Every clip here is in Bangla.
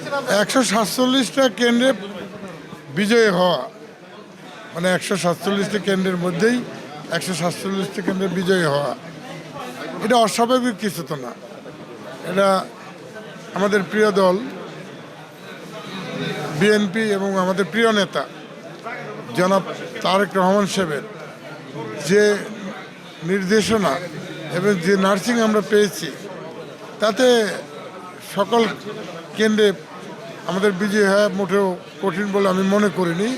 147টা কেন্দ্রে বিজয়ী হওয়া মানে 147টি কেন্দ্রের মধ্যেই 147টি কেন্দ্রে বিজয়ী হওয়া এটা অস্বাভাবিক কিছু তো না। এটা আমাদের প্রিয় দল বিএনপি এবং আমাদের প্রিয় নেতা জনাব তারেক রহমান সাহেবের যে নির্দেশনা এবং যে নার্সিং আমরা পেয়েছি তাতে সকল কেন্দ্রে আমাদের বিজয় হওয়া মোটেও কঠিন বলে আমি মনে করিনি।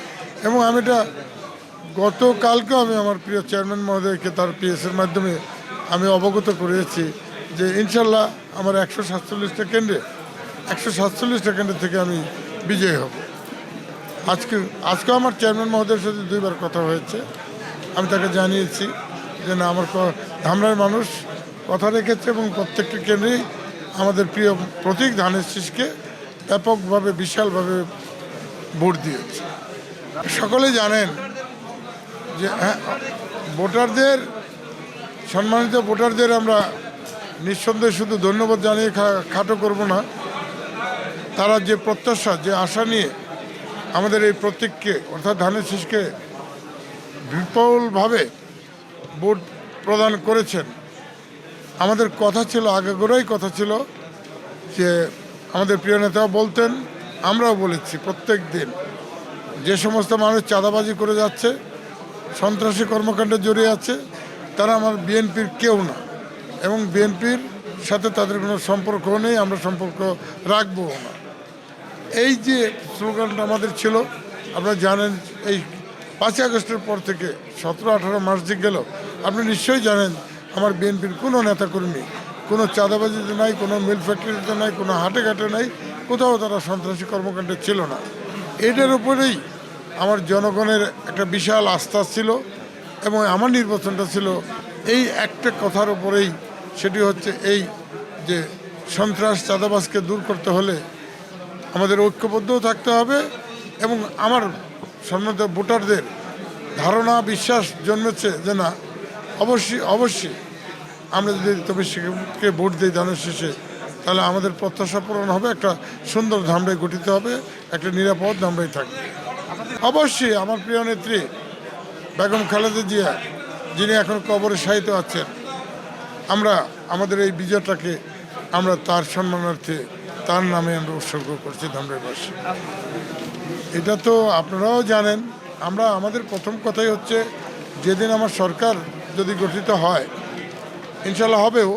এবং আমি এটা গতকালকেও আমি আমার প্রিয় চেয়ারম্যান মহোদয়কে তার পিএসের মাধ্যমে আমি অবগত করেছি যে ইনশাল্লাহ আমার 147টা কেন্দ্র থেকে আমি বিজয়ী হব। আজকেও আমার চেয়ারম্যান মহোদয়ের সাথে 2বার কথা হয়েছে। আমি তাকে জানিয়েছি যে না, আমার ধামরার মানুষ কথা রেখেছে এবং প্রত্যেকটি কেন্দ্রেই আমাদের প্রিয় প্রতীক ধানের শীষকে ব্যাপকভাবে বিশালভাবে ভোট দিয়েছে। সকলে জানেন যে ভোটারদের, সম্মানিত ভোটারদের আমরা নিঃসন্দেহে শুধু ধন্যবাদ জানিয়ে খাটো করব না। তারা যে প্রত্যাশা, যে আশা নিয়ে আমাদের এই প্রতীককে অর্থাৎ ধানের শীষকে বিপুলভাবে ভোট প্রদান করেছেন। আমাদের কথা ছিল, আগাগোড়াই কথা ছিল যে আমাদের প্রিয় নেতাও বলতেন, আমরাও বলেছি প্রত্যেক দিন, যে সমস্ত মানুষ চাঁদাবাজি করে যাচ্ছে, সন্ত্রাসী কর্মকাণ্ডে জড়িয়ে আছে, তারা আমার বিএনপির কেউ না এবং বিএনপির সাথে তাদের কোনো সম্পর্কও নেই, আমরা সম্পর্ক রাখবও না। এই যে স্লোগানটা আমাদের ছিল, আপনারা জানেন এই 5ই আগস্টের পর থেকে 17-18 মাস যে গেল, আপনি নিশ্চয়ই জানেন আমার বিএনপির কোনো নেতাকর্মী কোনো চাঁদাবাজিতে নাই, কোনো মিল ফ্যাক্টরিতে নাই, কোনো হাটে ঘাটে নাই, কোথাও তারা সন্ত্রাসী কর্মকাণ্ডে ছিল না। এটার উপরেই আমার জনগণের একটা বিশাল আস্থা ছিল এবং আমার নির্বাচনটা ছিল এই একটা কথার উপরেই, সেটি হচ্ছে এই যে সন্ত্রাস চাঁদাবাজকে দূর করতে হলে আমাদের ঐক্যবদ্ধও থাকতে হবে এবং আমার সম্মানিত ভোটারদের ধারণা, বিশ্বাস জন্মেছে যে না, অবশ্যই আমরা যদি তবে সেকে ভোট দিই ধানের শীষে, তাহলে আমাদের প্রত্যাশা পূরণ হবে, একটা সুন্দর ধামরাই গঠিত হবে, একটা নিরাপদ ধামরাই থাকবে। অবশ্যই আমার প্রিয় নেত্রী বেগম খালেদা জিয়া, যিনি এখন কবরে শায়িত আছেন, আমরা আমাদের এই বিজয়টাকে আমরা তার সম্মানার্থে তার নামে আমরা উৎসর্গ করছি ধামরাইবাসী। এটা তো আপনারাও জানেন। আমাদের প্রথম কথাই হচ্ছে, যেদিন আমার সরকার যদি গঠিত হয়, ইনশাল্লাহ হবেও,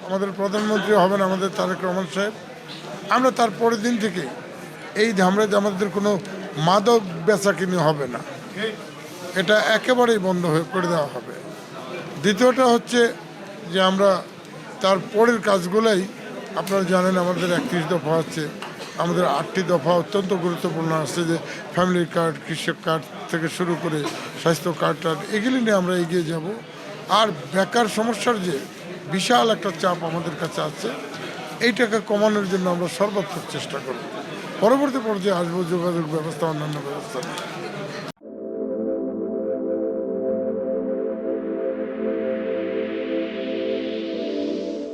আমাদের প্রধানমন্ত্রী হবেন আমাদের তারেক রহমান সাহেব, আমরা তার পরের দিন থেকে এই ধামরাইতে আমাদের কোনো মাদক বেচাকিনি হবে না, এটা একেবারেই বন্ধ করে দেওয়া হবে। দ্বিতীয়টা হচ্ছে যে আমরা তার পরের কাজগুলোই, আপনারা জানেন আমাদের 31 দফা আছে, আমাদের 8টি দফা অত্যন্ত গুরুত্বপূর্ণ আছে, যে ফ্যামিলি কার্ড, কৃষক কার্ড থেকে শুরু করে স্বাস্থ্য কার্ড এগুলি নিয়ে আমরা এগিয়ে যাব। আর বেকার সমস্যার যে বিশাল একটা চাপ আমাদের কাছে আছে, এইটাকে কমানোর জন্য আমরা সর্বাত্মক চেষ্টা করব। পরবর্তী পর্যায়ে আসবো যোগাযোগ ব্যবস্থা, অন্যান্য ব্যবস্থা।